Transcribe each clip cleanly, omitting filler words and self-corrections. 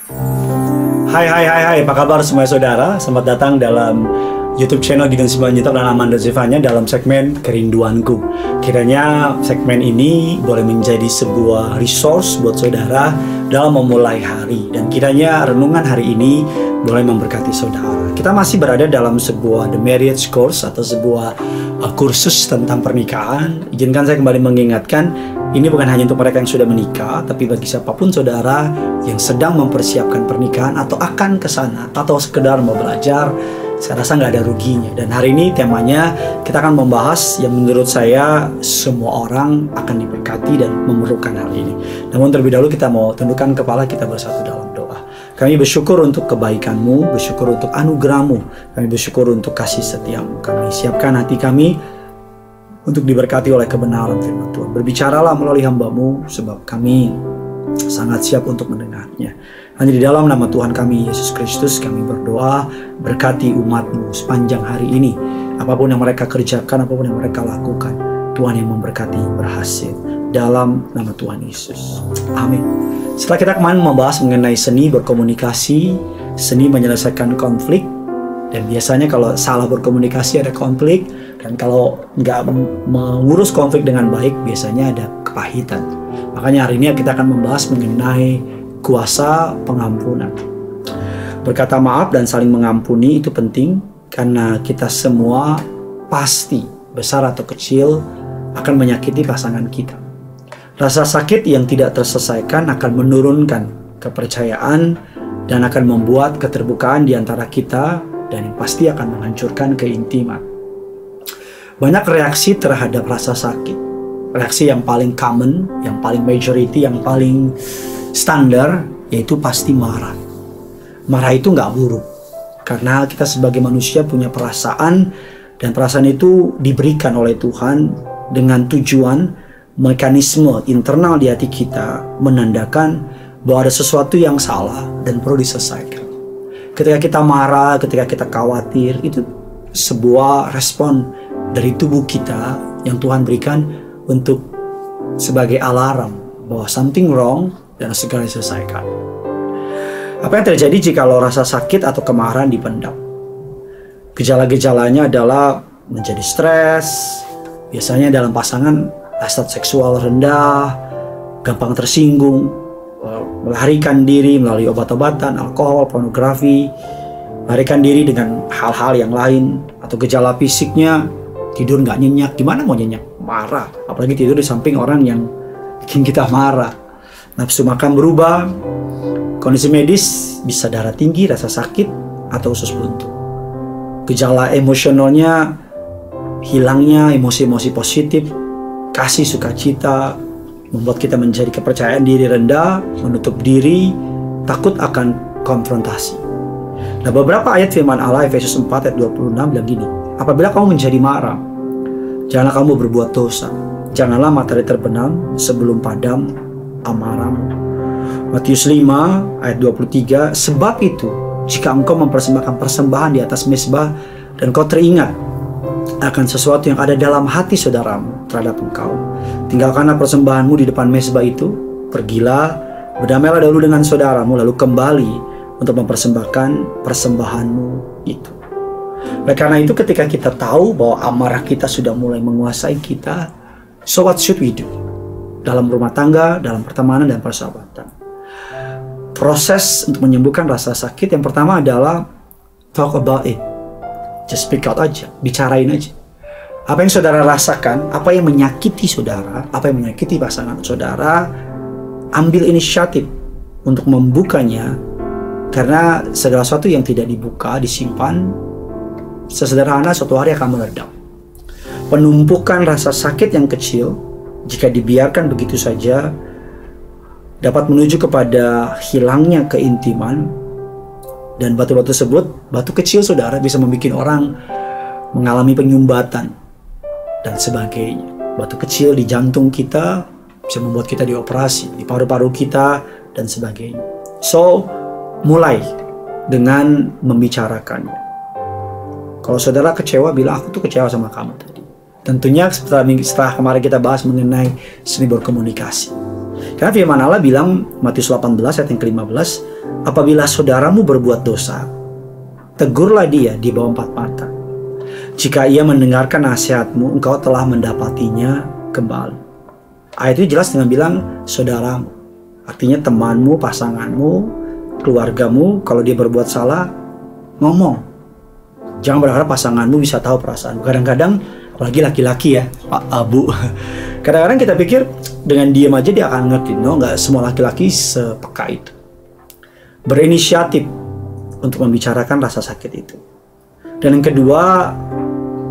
Hai, apa kabar semua saudara? Selamat datang dalam YouTube channel Gideon Simanjuntak dan Amanda Zevanya dalam segmen Kerinduanku. Kiranya segmen ini boleh menjadi sebuah resource buat saudara dalam memulai hari. Dan kiranya renungan hari ini boleh memberkati saudara. Kita masih berada dalam sebuah The Marriage Course atau sebuah kursus tentang pernikahan. Izinkan saya kembali mengingatkan, ini bukan hanya untuk mereka yang sudah menikah, tapi bagi siapapun saudara yang sedang mempersiapkan pernikahan atau akan ke sana atau sekedar mau belajar, saya rasa nggak ada ruginya. Dan hari ini temanya kita akan membahas yang menurut saya semua orang akan diberkati dan memerlukan hal ini. Namun terlebih dahulu kita mau tundukkan kepala kita bersatu dalam doa. Kami bersyukur untuk kebaikan-Mu, bersyukur untuk anugerah-Mu, kami bersyukur untuk kasih setia-Mu. Kami siapkan hati kami untuk diberkati oleh kebenaran firman Tuhan. Berbicaralah melalui hamba-Mu, sebab kami sangat siap untuk mendengarnya. Hanya di dalam nama Tuhan kami, Yesus Kristus, kami berdoa, berkati umat-Mu sepanjang hari ini. Apapun yang mereka kerjakan, apapun yang mereka lakukan, Tuhan yang memberkati berhasil. Dalam nama Tuhan Yesus. Amin. Setelah kita kemarin membahas mengenai seni berkomunikasi, seni menyelesaikan konflik, dan biasanya kalau salah berkomunikasi ada konflik, dan kalau nggak mengurus konflik dengan baik, biasanya ada kepahitan. Makanya hari ini kita akan membahas mengenai kuasa pengampunan. Berkata maaf dan saling mengampuni itu penting, karena kita semua pasti, besar atau kecil, akan menyakiti pasangan kita. Rasa sakit yang tidak terselesaikan akan menurunkan kepercayaan dan akan membuat keterbukaan di antara kita, dan yang pasti akan menghancurkan keintiman. Banyak reaksi terhadap rasa sakit. Reaksi yang paling common, yang paling majority, yang paling standar, yaitu pasti marah. Marah itu nggak buruk, karena kita sebagai manusia punya perasaan, dan perasaan itu diberikan oleh Tuhan dengan tujuan, mekanisme internal di hati kita menandakan bahwa ada sesuatu yang salah dan perlu diselesaikan. Ketika kita marah, ketika kita khawatir, itu sebuah respon dari tubuh kita yang Tuhan berikan untuk sebagai alarm bahwa something wrong dan segera diselesaikan. Apa yang terjadi jika rasa sakit atau kemarahan dipendam? Gejala-gejalanya adalah menjadi stres, biasanya dalam pasangan hasrat seksual rendah, gampang tersinggung, melarikan diri melalui obat-obatan, alkohol, pornografi, melarikan diri dengan hal-hal yang lain, atau gejala fisiknya tidur nggak nyenyak. Gimana mau nyenyak? Marah, apalagi tidur di samping orang yang bikin kita marah. Nafsu makan berubah, kondisi medis bisa darah tinggi, rasa sakit, atau usus buntu. Gejala emosionalnya hilangnya emosi-emosi positif, kasih sukacita, membuat kita menjadi kepercayaan diri rendah, menutup diri, takut akan konfrontasi. Nah, beberapa ayat firman Allah Efesus 4 ayat 26 bilang gini, apabila kamu menjadi marah, janganlah kamu berbuat dosa, janganlah matahari terbenam sebelum padam amarahmu. Matius 5 ayat 23, sebab itu jika engkau mempersembahkan persembahan di atas mezbah dan kau teringat akan sesuatu yang ada dalam hati saudaramu terhadap engkau, tinggalkanlah persembahanmu di depan mezbah itu, pergilah, berdamailah dahulu dengan saudaramu, lalu kembali untuk mempersembahkan persembahanmu itu. Oleh karena itu, ketika kita tahu bahwa amarah kita sudah mulai menguasai kita, so what should we do? Dalam rumah tangga, dalam pertemanan, dan persahabatan. Proses untuk menyembuhkan rasa sakit yang pertama adalah talk about it. Just speak out aja, bicarain aja. Apa yang saudara rasakan, apa yang menyakiti saudara, apa yang menyakiti pasangan saudara, ambil inisiatif untuk membukanya. Karena segala sesuatu yang tidak dibuka, disimpan, sesederhana suatu hari akan meledak. Penumpukan rasa sakit yang kecil, jika dibiarkan begitu saja, dapat menuju kepada hilangnya keintiman. Dan batu-batu tersebut, batu kecil saudara, bisa membuat orang mengalami penyumbatan dan sebagainya. Batu kecil di jantung kita bisa membuat kita dioperasi, di paru-paru kita, dan sebagainya. So, mulai dengan membicarakannya. Kalau saudara kecewa, bilang aku tuh kecewa sama kamu tadi. Tentunya setelah kemarin kita bahas mengenai seni berkomunikasi. Karena firman Allah bilang, Matius 18 ayat yang ke-15, apabila saudaramu berbuat dosa, tegurlah dia di bawah 4 mata. Jika ia mendengarkan nasihatmu, engkau telah mendapatinya kembali. Ayat itu jelas dengan bilang saudaramu. Artinya temanmu, pasanganmu, keluargamu. Kalau dia berbuat salah, ngomong. Jangan berharap pasanganmu bisa tahu perasaanmu. Kadang-kadang, apalagi laki-laki ya, Pak Abu. Kadang-kadang kita pikir dengan diam aja dia akan ngerti. No, nggak semua laki-laki sepeka itu. Berinisiatif untuk membicarakan rasa sakit itu. Dan yang kedua,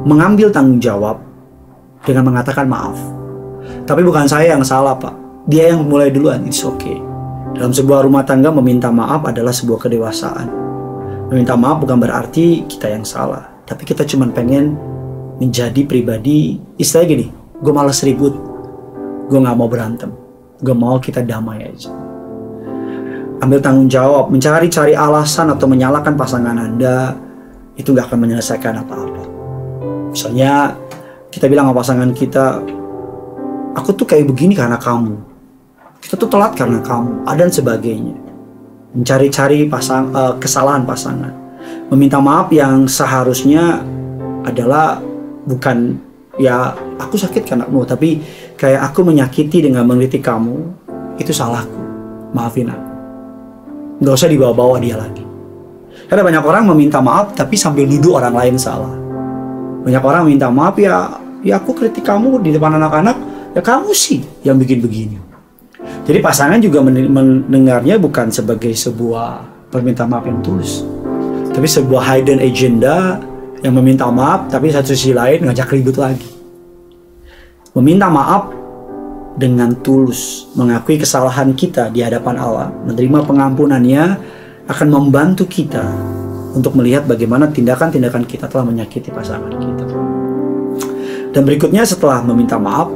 mengambil tanggung jawab dengan mengatakan maaf. Tapi bukan saya yang salah, Pak. Dia yang mulai duluan, it's okay. Dalam sebuah rumah tangga, meminta maaf adalah sebuah kedewasaan. Meminta maaf bukan berarti kita yang salah. Tapi kita cuma pengen menjadi pribadi, istilahnya gini, gue malas ribut, gue gak mau berantem, gue mau kita damai aja. Ambil tanggung jawab, mencari-cari alasan atau menyalahkan pasangan Anda, itu gak akan menyelesaikan apa-apa. Misalnya, kita bilang sama pasangan kita, aku tuh kayak begini karena kamu, kita tuh telat karena kamu, dan sebagainya. Mencari-cari kesalahan pasangan. Meminta maaf yang seharusnya adalah bukan ya aku sakit karena kamu, tapi kayak aku menyakiti dengan mengkritik kamu, itu salahku, maafin aku. Gak usah dibawa-bawa dia lagi. Karena banyak orang meminta maaf tapi sambil nuduh orang lain salah. Banyak orang minta maaf, ya aku kritik kamu di depan anak-anak, ya kamu sih yang bikin begini. Jadi pasangan juga mendengarnya bukan sebagai sebuah permintaan maaf yang tulus, tapi sebuah hidden agenda yang meminta maaf, tapi satu sisi lain ngajak ribut lagi. Meminta maaf dengan tulus, mengakui kesalahan kita di hadapan Allah, menerima pengampunannya akan membantu kita untuk melihat bagaimana tindakan-tindakan kita telah menyakiti pasangan kita. Dan berikutnya setelah meminta maaf,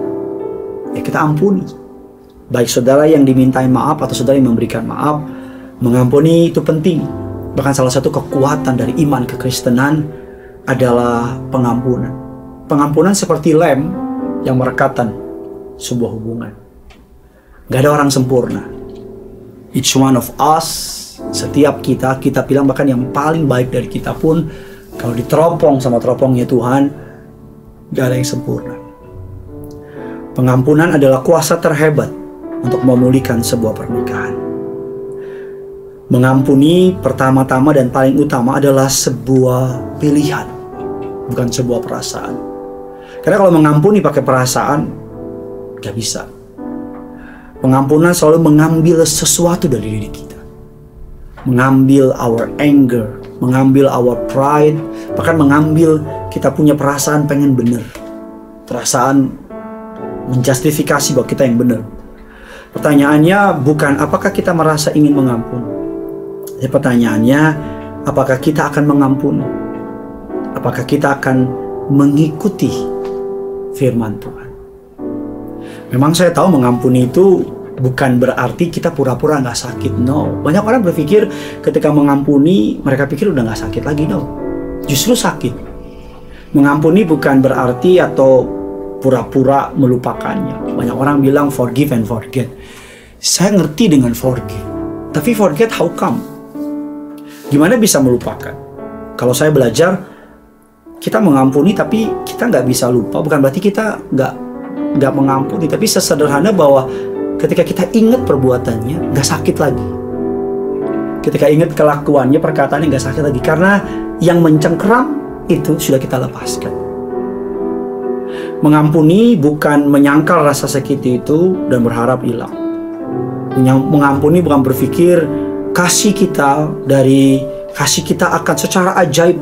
ya kita ampuni. Baik saudara yang dimintai maaf atau saudara yang memberikan maaf, mengampuni itu penting. Bahkan salah satu kekuatan dari iman kekristenan adalah pengampunan. Pengampunan seperti lem yang merekatkan sebuah hubungan. Gak ada orang sempurna. Each one of us, setiap kita bilang bahkan yang paling baik dari kita pun, kalau diteropong sama teropongnya Tuhan, gak ada yang sempurna. Pengampunan adalah kuasa terhebat untuk memulihkan sebuah pernikahan. Mengampuni pertama-tama dan paling utama adalah sebuah pilihan, bukan sebuah perasaan. Karena kalau mengampuni pakai perasaan, gak bisa. Pengampunan selalu mengambil sesuatu dari diri kita. Mengambil our anger, mengambil our pride, bahkan mengambil kita punya perasaan pengen bener. Perasaan menjustifikasi bahwa kita yang benar. Pertanyaannya bukan apakah kita merasa ingin mengampuni. Pertanyaannya, apakah kita akan mengampuni? Apakah kita akan mengikuti firman Tuhan? Memang saya tahu mengampuni itu bukan berarti kita pura-pura nggak sakit. No. Banyak orang berpikir ketika mengampuni, mereka pikir udah nggak sakit lagi. No. Justru sakit. Mengampuni bukan berarti atau pura-pura melupakannya. Banyak orang bilang forgive and forget. Saya ngerti dengan forgive. Tapi forget how come? Gimana bisa melupakan? Kalau saya belajar, kita mengampuni tapi kita nggak bisa lupa. Bukan berarti kita nggak mengampuni. Tapi sesederhana bahwa ketika kita ingat perbuatannya, nggak sakit lagi. Ketika ingat kelakuannya, perkataannya nggak sakit lagi. Karena yang mencengkeram itu sudah kita lepaskan. Mengampuni bukan menyangkal rasa sakit itu dan berharap hilang. Mengampuni bukan berpikir kasih kita akan secara ajaib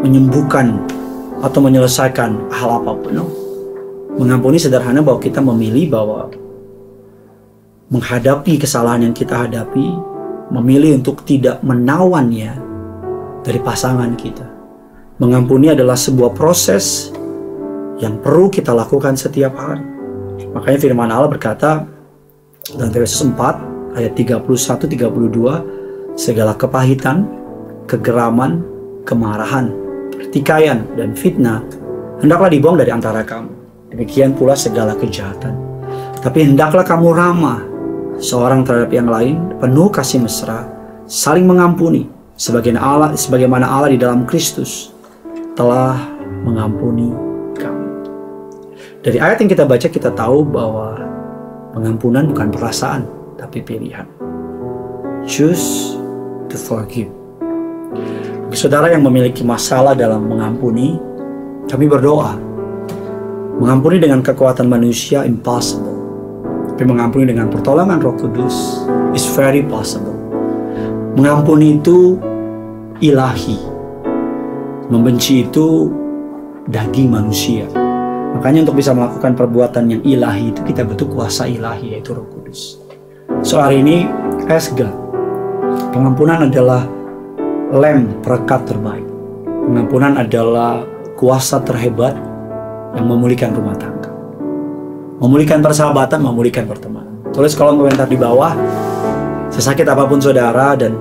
menyembuhkan atau menyelesaikan hal apapun. No. Mengampuni sederhana bahwa kita memilih bahwa menghadapi kesalahan yang kita hadapi, memilih untuk tidak menawannya dari pasangan kita. Mengampuni adalah sebuah proses yang perlu kita lakukan setiap hari. Makanya firman Allah berkata dalam Efesus 4 ayat 31-32, segala kepahitan, kegeraman, kemarahan, pertikaian, dan fitnah hendaklah dibuang dari antara kamu. Demikian pula segala kejahatan. Tapi hendaklah kamu ramah seorang terhadap yang lain, penuh kasih mesra, saling mengampuni, sebagaimana Allah di dalam Kristus telah mengampuni kamu. Dari ayat yang kita baca kita tahu bahwa pengampunan bukan perasaan, tapi pilihan. Choose to forgive. Bagi saudara yang memiliki masalah dalam mengampuni, kami berdoa. Mengampuni dengan kekuatan manusia impossible, tapi mengampuni dengan pertolongan Roh Kudus is very possible. Mengampuni itu ilahi, membenci itu daging manusia. Makanya untuk bisa melakukan perbuatan yang ilahi itu kita butuh kuasa ilahi, yaitu Roh Kudus. So hari ini ask God. Pengampunan adalah lem perekat terbaik. Pengampunan adalah kuasa terhebat yang memulihkan rumah tangga, memulihkan persahabatan, memulihkan pertemanan. Tulis kolom komentar di bawah, sesakit apapun saudara, dan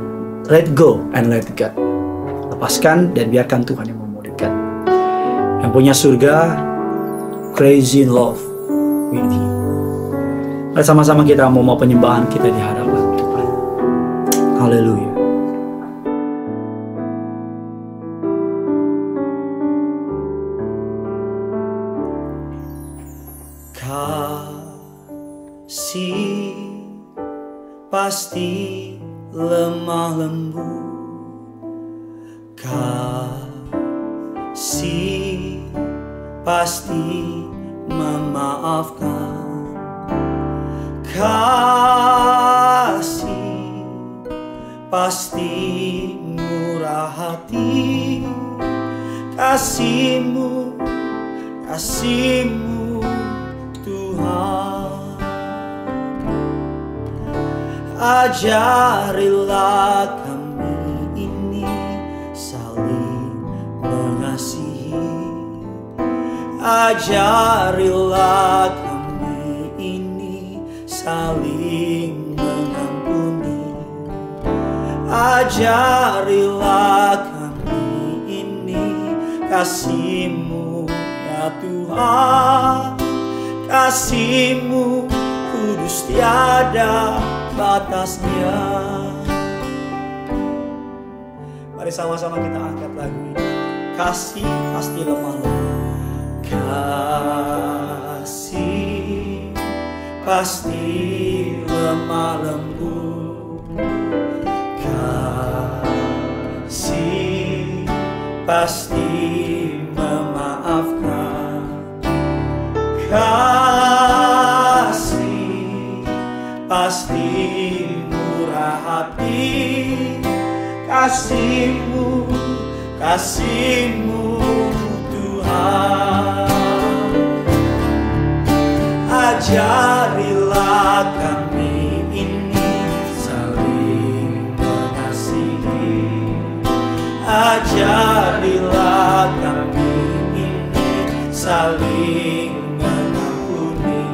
let go and let God. Lepaskan dan biarkan Tuhan yang memulihkan. Yang punya surga, crazy in love with Him. Mari sama-sama kita mau penyembahan kita di hadapan Tuhan. Haleluya. Kasih pasti lemah lembut, kasih pasti memaafkan, kasih pasti murah hati, kasih-Mu Tuhan. Ajarilah kami ini saling mengasihi, ajarilah kami ini saling mengampuni, ajarilah kami ini kasih-Mu ya Tuhan. Kasih-Mu kudus tiada batasnya. Mari sama-sama kita angkat lagu ini. Kasih pasti lemah lembut, kasih pasti lemah lembut, kasih pasti memaafkan, kasih pasti murah hati, kasih-Mu Tuhan. Ajarilah kami ini saling mengasihi, ajarilah kami ini saling mengampuni,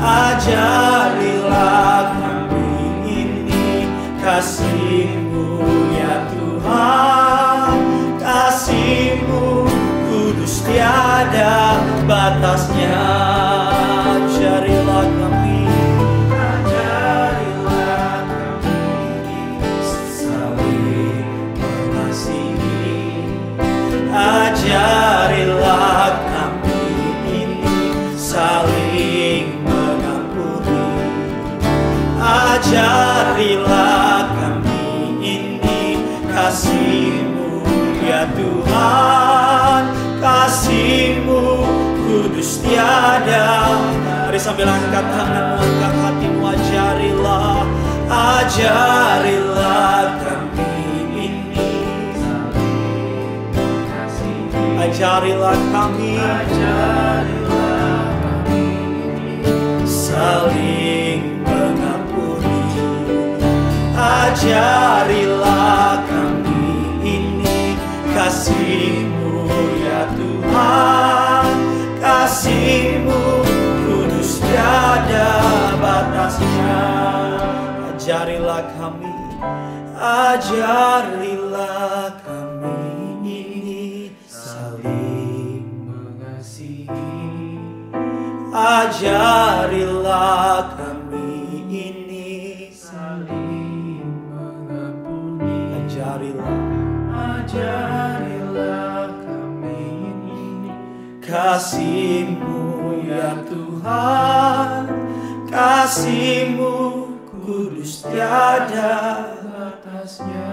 ajarilah kami ini kasih-Mu ya Tuhan. Kasih-Mu kudus tiada batasnya. Ajarilah kami, ajarilah kami saling mengasihi, ajarilah kami ini saling mengampuni, ajarilah kami ini kasih-Mu ya Tuhan. Kasih-Mu kudus tiada. Mari sambil angkat tanganmu, angkat hatimu. Ajarilah, ajarilah kami ini, ajarilah kami, saling mengampuni, ajarilah kami ini kasih-Mu ya Tuhan. Kasih-Mu kudus tiada batasnya. Ajarilah kami, ajarilah kami ini saling mengasihi, Ajarilah kami ini saling mengampuni. Ajarilah kami ini kasih-Mu ya Tuhan, kasih-Mu kudus tiada batasnya.